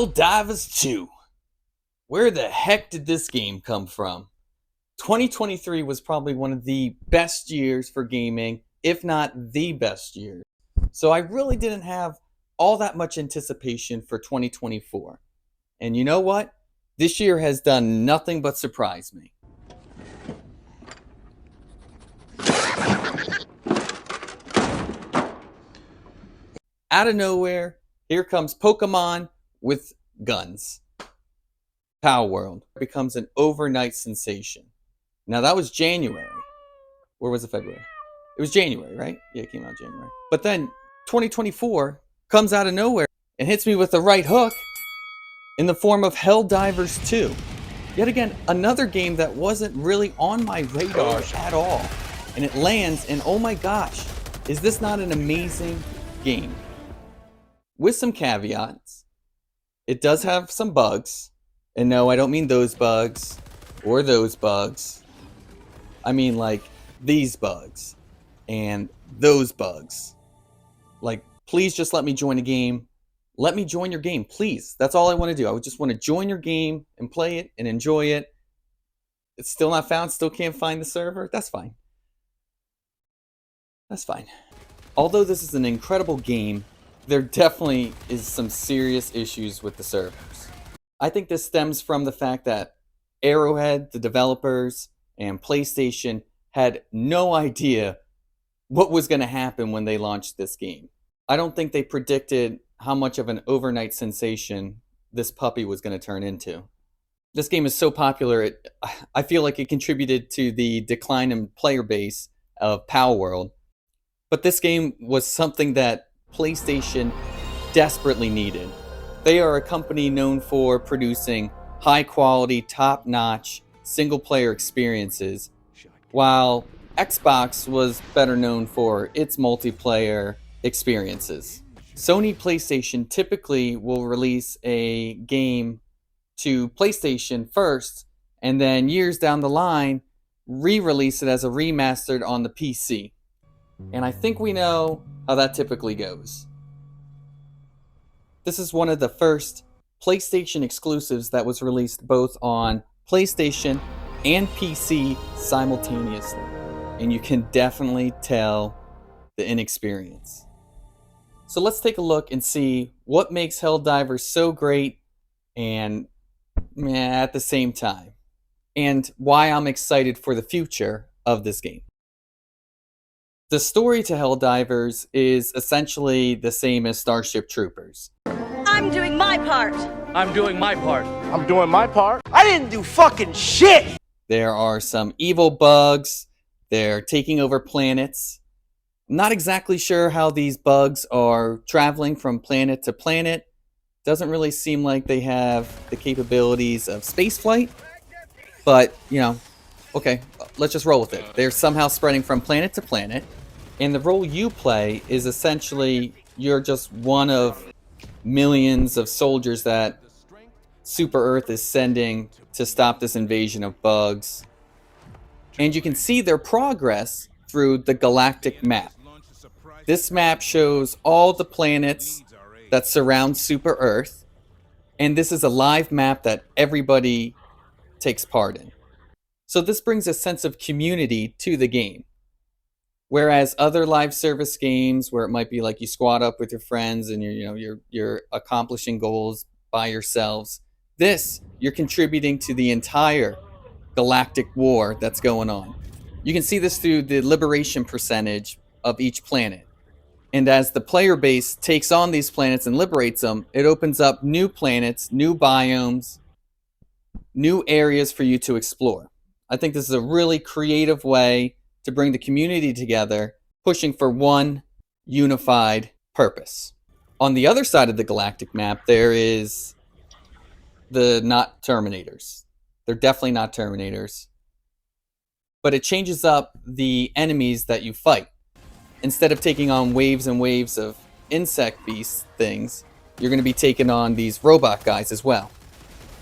Helldivers 2. Where the heck did this game come from? 2023 was probably one of the best years for gaming, if not the best year. So I really didn't have all that much anticipation for 2024. And you know what? This year has done nothing but surprise me. Out of nowhere, here comes Pokemon with guns. Power World becomes an overnight sensation. Now that was January. Or was it February? It was January, right? Yeah, it came out January. But then 2024 comes out of nowhere and hits me with the right hook in the form of Helldivers 2. Yet again, another game that wasn't really on my radar at all. And it lands, and oh my gosh, is this not an amazing game? With some caveats, it does have some bugs. And no, I don't mean those bugs or those bugs. I mean like these bugs and those bugs. Like, please just let me join a game. Let me join your game, please. That's all I want to do. I would just want to join your game and play it and enjoy it. It's still not found, still can't find the server. That's fine. That's fine. Although this is an incredible game, there definitely is some serious issues with the servers. I think this stems from the fact that Arrowhead, the developers, and PlayStation had no idea what was going to happen when they launched this game. I don't think they predicted how much of an overnight sensation this puppy was going to turn into. This game is so popular, I feel like it contributed to the decline in player base of Power World. But this game was something that PlayStation desperately needed. They are a company known for producing high-quality, top-notch, single-player experiences, while Xbox was better known for its multiplayer experiences. Sony PlayStation typically will release a game to PlayStation first, and then years down the line, re-release it as a remastered on the PC. And I think we know how that typically goes. This is one of the first PlayStation exclusives that was released both on PlayStation and PC simultaneously. And you can definitely tell the inexperience. So let's take a look and see what makes Helldivers so great and at the same time. And why I'm excited for the future of this game. The story to Helldivers is essentially the same as Starship Troopers. I'm doing my part. I'm doing my part. I'm doing my part. I didn't do fucking shit! There are some evil bugs. They're taking over planets. I'm not exactly sure how these bugs are traveling from planet to planet. Doesn't really seem like they have the capabilities of spaceflight. But, you know, okay, let's just roll with it. They're somehow spreading from planet to planet. And the role you play is essentially you're just one of millions of soldiers that Super Earth is sending to stop this invasion of bugs. And you can see their progress through the galactic map. This map shows all the planets that surround Super Earth. And this is a live map that everybody takes part in. So this brings a sense of community to the game. Whereas other live service games where it might be like you squad up with your friends and you're accomplishing goals by yourselves, this you're contributing to the entire galactic war that's going on. You can see this through the liberation percentage of each planet. And as the player base takes on these planets and liberates them, it opens up new planets, new biomes, new areas for you to explore. I think this is a really creative way to bring the community together, pushing for one unified purpose. On the other side of the galactic map, there is the not Terminators. They're definitely not Terminators. But it changes up the enemies that you fight. Instead of taking on waves and waves of insect beast things, you're going to be taking on these robot guys as well.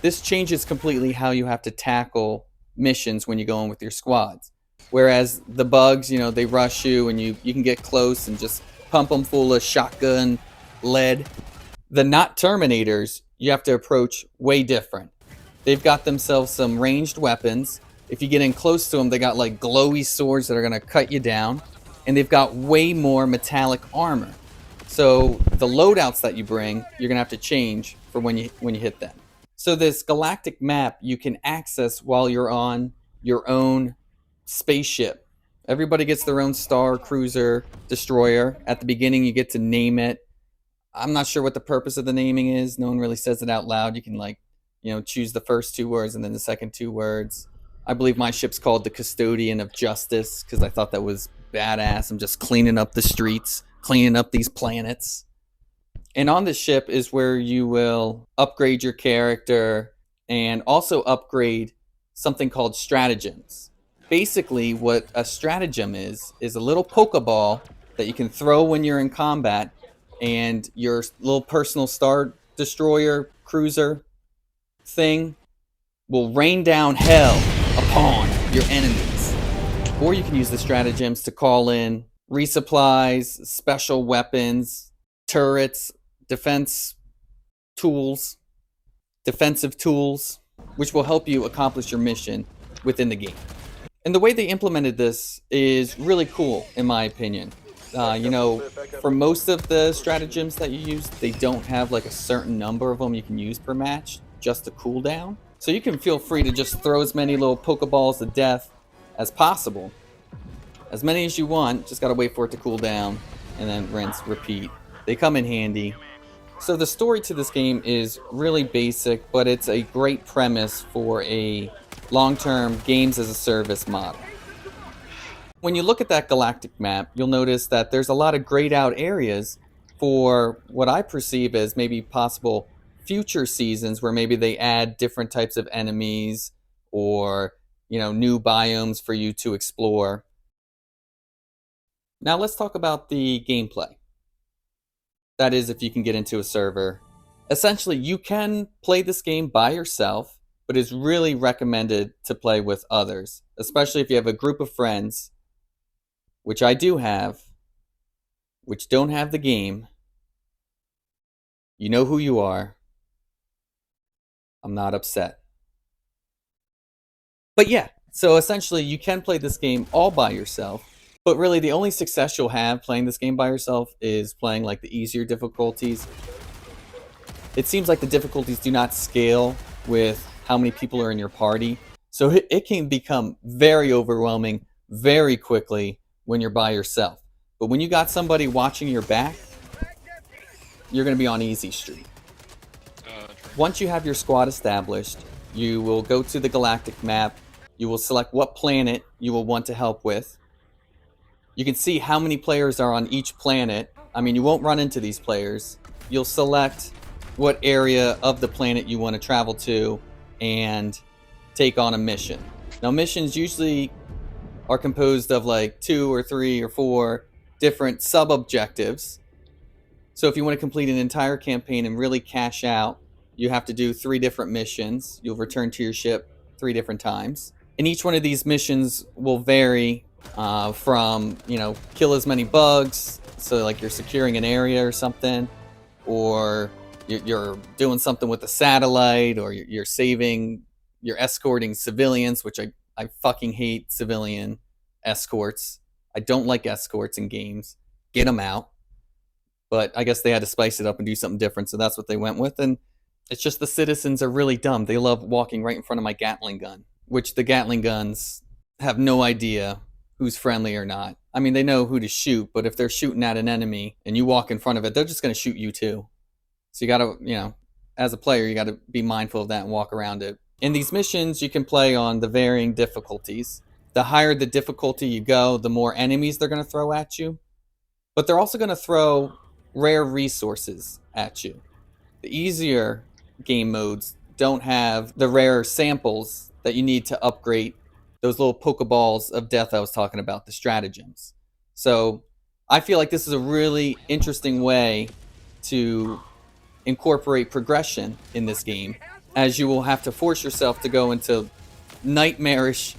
This changes completely how you have to tackle missions when you go in with your squads. Whereas the bugs, they rush you and you can get close and just pump them full of shotgun lead. The not Terminators, you have to approach way different. They've got themselves some ranged weapons. If you get in close to them, they got like glowy swords that are going to cut you down. And they've got way more metallic armor. So the loadouts that you bring, you're going to have to change for when you hit them. So this galactic map you can access while you're on your own spaceship. Everybody gets their own star, cruiser, destroyer. At the beginning, you get to name it. I'm not sure what the purpose of the naming is. No one really says it out loud. You can choose the first 2 words and then the second 2 words. I believe my ship's called the Custodian of Justice because I thought that was badass. I'm just cleaning up the streets, cleaning up these planets. And on the ship is where you will upgrade your character and also upgrade something called stratagems. Basically, what a stratagem is a little Pokeball that you can throw when you're in combat, and your little personal star destroyer cruiser thing will rain down hell upon your enemies. Or you can use the stratagems to call in resupplies, special weapons, turrets, defensive tools, which will help you accomplish your mission within the game. And the way they implemented this is really cool, in my opinion. For most of the stratagems that you use, they don't have like a certain number of them you can use per match, just a cooldown. So you can feel free to just throw as many little Pokeballs of death as possible. As many as you want, just gotta wait for it to cool down, and then rinse, repeat. They come in handy. So the story to this game is really basic, but it's a great premise for a long-term games as a service model. When you look at that galactic map, you'll notice that there's a lot of grayed out areas for what I perceive as maybe possible future seasons where maybe they add different types of enemies or, new biomes for you to explore. Now let's talk about the gameplay. That is, if you can get into a server. Essentially, you can play this game by yourself, but it's really recommended to play with others, especially if you have a group of friends, which I do have, which don't have the game. You know who you are. I'm not upset. But yeah, so essentially you can play this game all by yourself, but really the only success you'll have playing this game by yourself is playing like the easier difficulties. It seems like the difficulties do not scale with how many people are in your party, so it can become very overwhelming very quickly when you're by yourself. But when you got somebody watching your back, you're going to be on easy street. Once you have your squad established, you will go to the galactic map. You will select what planet you will want to help with. You can see how many players are on each planet. I mean, you won't run into these players. You'll select what area of the planet you want to travel to and take on a mission. Now, missions usually are composed of like 2 or 3 or 4 different sub-objectives. So if you want to complete an entire campaign and really cash out, you have to do 3 different missions. You'll return to your ship 3 different times. And each one of these missions will vary from, kill as many bugs, so like you're securing an area or something, or you're doing something with a satellite, or you're escorting civilians, which I fucking hate civilian escorts. I don't like escorts in games. Get them out. But I guess they had to spice it up and do something different, so that's what they went with. And it's just the citizens are really dumb. They love walking right in front of my Gatling gun, which the Gatling guns have no idea who's friendly or not. I mean, they know who to shoot, but if they're shooting at an enemy and you walk in front of it, they're just going to shoot you too. So you got to, as a player, you got to be mindful of that and walk around it. In these missions, you can play on the varying difficulties. The higher the difficulty you go, the more enemies they're going to throw at you. But they're also going to throw rare resources at you. The easier game modes don't have the rare samples that you need to upgrade those little Pokeballs of death I was talking about, the stratagems. So I feel like this is a really interesting way to incorporate progression in this game, as you will have to force yourself to go into nightmarish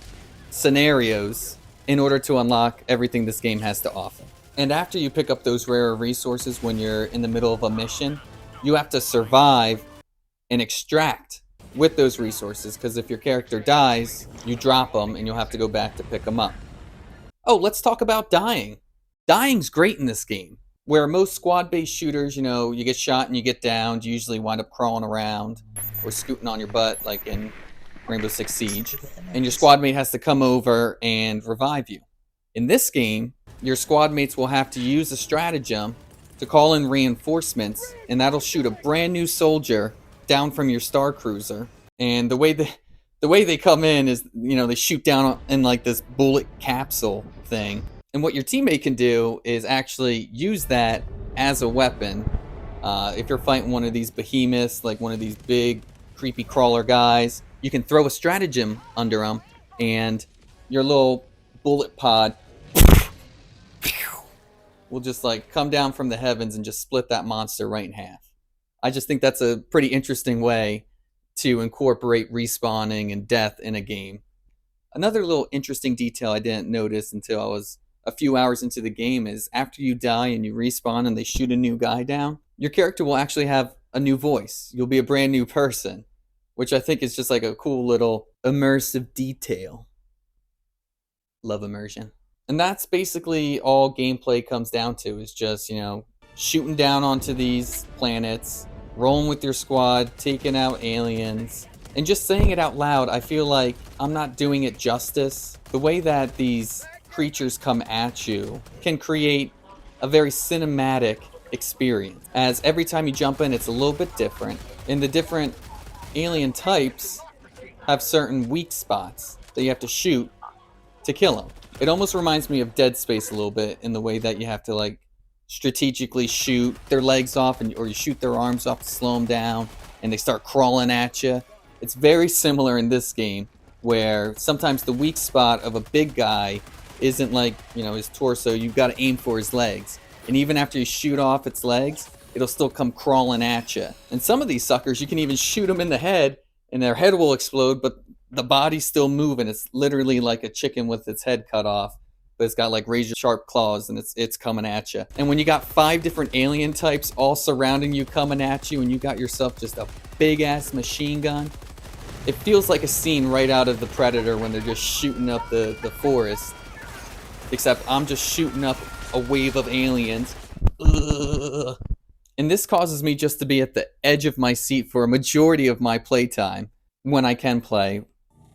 scenarios in order to unlock everything this game has to offer. And after you pick up those rare resources when you're in the middle of a mission, you have to survive and extract with those resources, because if your character dies, you drop them and you'll have to go back to pick them up. Oh, let's talk about dying. Dying's great in this game. Where most squad-based shooters, you get shot and you get downed, you usually wind up crawling around or scooting on your butt like in Rainbow Six Siege, and your squad mate has to come over and revive you. In this game, your squad mates will have to use a stratagem to call in reinforcements, and that'll shoot a brand new soldier down from your star cruiser. And the way they come in is, they shoot down in like this bullet capsule thing. And what your teammate can do is actually use that as a weapon. If you're fighting one of these behemoths, like one of these big, creepy crawler guys, you can throw a stratagem under them, and your little bullet pod will just like come down from the heavens and just split that monster right in half. I just think that's a pretty interesting way to incorporate respawning and death in a game. Another little interesting detail I didn't notice until I was a few hours into the game is after you die and you respawn and they shoot a new guy down, your character will actually have a new voice. You'll be a brand new person, which I think is just like a cool little immersive detail. Love immersion. And that's basically all gameplay comes down to, is just, shooting down onto these planets, rolling with your squad, taking out aliens, and just saying it out loud. I feel like I'm not doing it justice. The way that these creatures come at you can create a very cinematic experience, as every time you jump in it's a little bit different, and the different alien types have certain weak spots that you have to shoot to kill them. It almost reminds me of Dead Space a little bit, in the way that you have to like strategically shoot their legs off, or you shoot their arms off to slow them down and they start crawling at you. It's very similar in this game, where sometimes the weak spot of a big guy isn't like, his torso. You've got to aim for his legs. And even after you shoot off its legs, it'll still come crawling at you. And some of these suckers, you can even shoot them in the head and their head will explode, but the body's still moving. It's literally like a chicken with its head cut off, but it's got like razor sharp claws and it's coming at you. And when you got 5 different alien types all surrounding you, coming at you, and you got yourself just a big ass machine gun, it feels like a scene right out of The Predator when they're just shooting up the forest. Except I'm just shooting up a wave of aliens. Ugh. And this causes me just to be at the edge of my seat for a majority of my playtime, when I can play,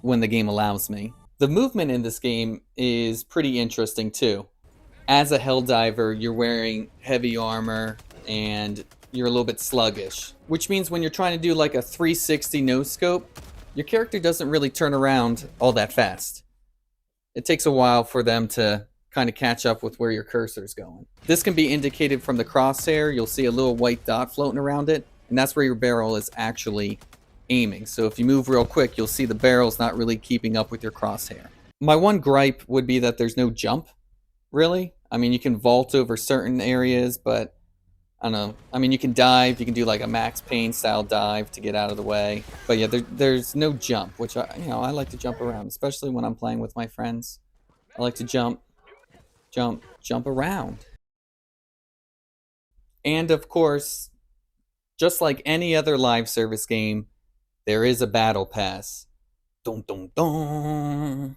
when the game allows me. The movement in this game is pretty interesting too. As a Helldiver, you're wearing heavy armor and you're a little bit sluggish, which means when you're trying to do like a 360 no-scope, your character doesn't really turn around all that fast. It takes a while for them to kind of catch up with where your cursor's going. This can be indicated from the crosshair. You'll see a little white dot floating around it, and that's where your barrel is actually aiming. So if you move real quick, you'll see the barrel's not really keeping up with your crosshair. My one gripe would be that there's no jump, really. I mean, you can vault over certain areas, but I don't know. I mean, you can dive. You can do like a Max Payne style dive to get out of the way. But yeah, there's no jump, which I like to jump around, especially when I'm playing with my friends. I like to jump around. And of course, just like any other live service game, there is a battle pass. Dun dun dun.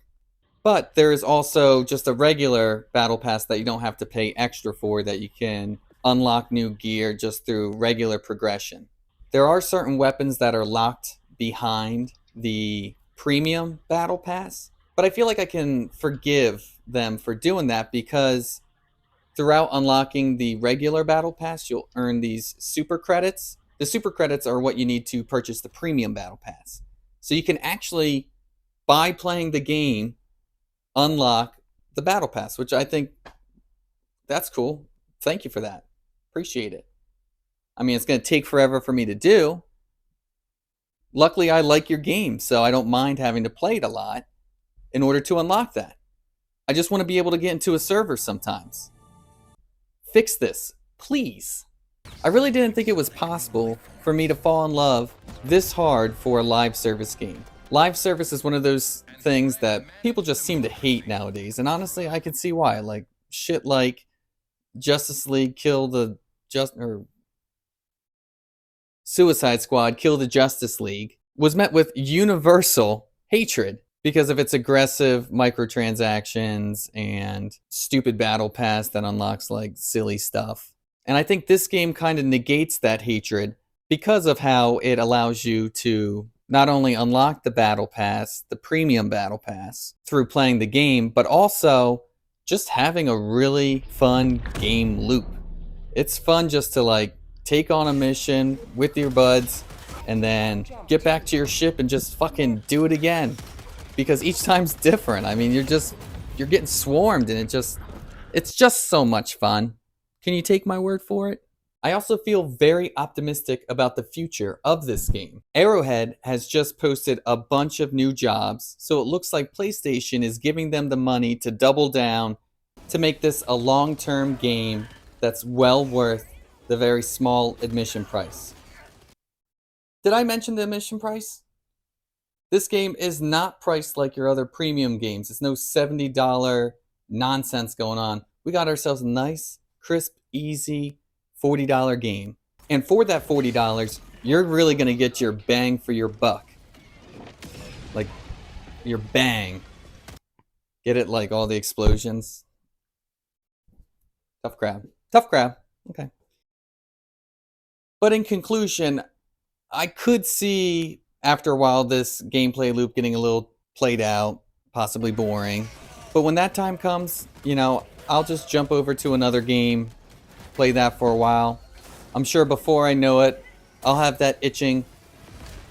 But there is also just a regular battle pass that you don't have to pay extra for, that you can unlock new gear just through regular progression. There are certain weapons that are locked behind the premium battle pass, but I feel like I can forgive them for doing that, because throughout unlocking the regular battle pass, you'll earn these super credits. The super credits are what you need to purchase the premium battle pass. So you can actually, by playing the game, unlock the battle pass, which I think that's cool. Thank you for that. Appreciate it. I mean, it's going to take forever for me to do. Luckily, I like your game, so I don't mind having to play it a lot in order to unlock that. I just want to be able to get into a server sometimes. Fix this, please. I really didn't think it was possible for me to fall in love this hard for a live service game. Live service is one of those things that people just seem to hate nowadays, and honestly, I can see why. Like shit like Justice League kill the Suicide Squad Kill the Justice League was met with universal hatred because of its aggressive microtransactions and stupid battle pass that unlocks like silly stuff. And I think this game kind of negates that hatred because of how it allows you to not only unlock the battle pass, the premium battle pass, through playing the game, but also just having a really fun game loop. It's fun just to like take on a mission with your buds and then get back to your ship and just fucking do it again. Because each time's different. I mean, you're getting swarmed and it's just so much fun. Can you take my word for it? I also feel very optimistic about the future of this game. Arrowhead has just posted a bunch of new jobs, so it looks like PlayStation is giving them the money to double down to make this a long-term game that's well worth the very small admission price. Did I mention the admission price? This game is not priced like your other premium games. It's no $70 nonsense going on. We got ourselves a nice, crisp, easy $40 game. And for that $40, you're really going to get your bang for your buck. Like, your bang. Get it, like all the explosions? Tough crowd. Tough crowd. Okay. But in conclusion, I could see after a while this gameplay loop getting a little played out, possibly boring. But when that time comes, you know, I'll just jump over to another game, play that for a while. I'm sure before I know it, I'll have that itching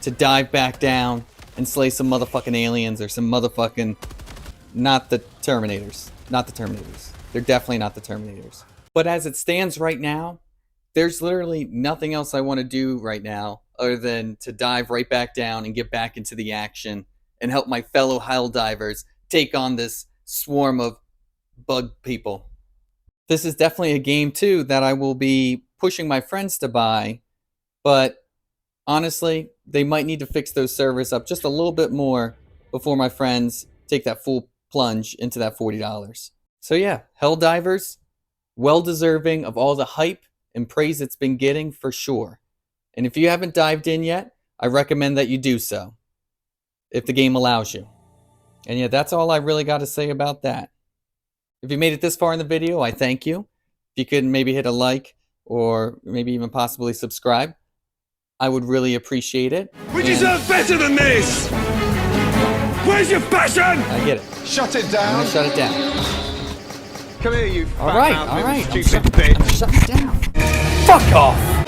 to dive back down and slay some motherfucking aliens or some motherfucking... Not the Terminators. Not the Terminators. They're definitely not the Terminators. But as it stands right now, there's literally nothing else I want to do right now other than to dive right back down and get back into the action and help my fellow Helldivers take on this swarm of bug people. This is definitely a game, too, that I will be pushing my friends to buy, but honestly, they might need to fix those servers up just a little bit more before my friends take that full plunge into that $40. So yeah, Helldivers, well deserving of all the hype and praise it's been getting for sure. And if you haven't dived in yet, I recommend that you do so, if the game allows you. And yeah, that's all I really got to say about that. If you made it this far in the video, I thank you. If you could maybe hit a like or maybe even possibly subscribe, I would really appreciate it. We deserve better than this! Where's your passion? I get it. Shut it I'm down. gonna shut it down. Come here, you All fat right, mouth all little right. stupid bitch. I'm shutting it down. Fuck off!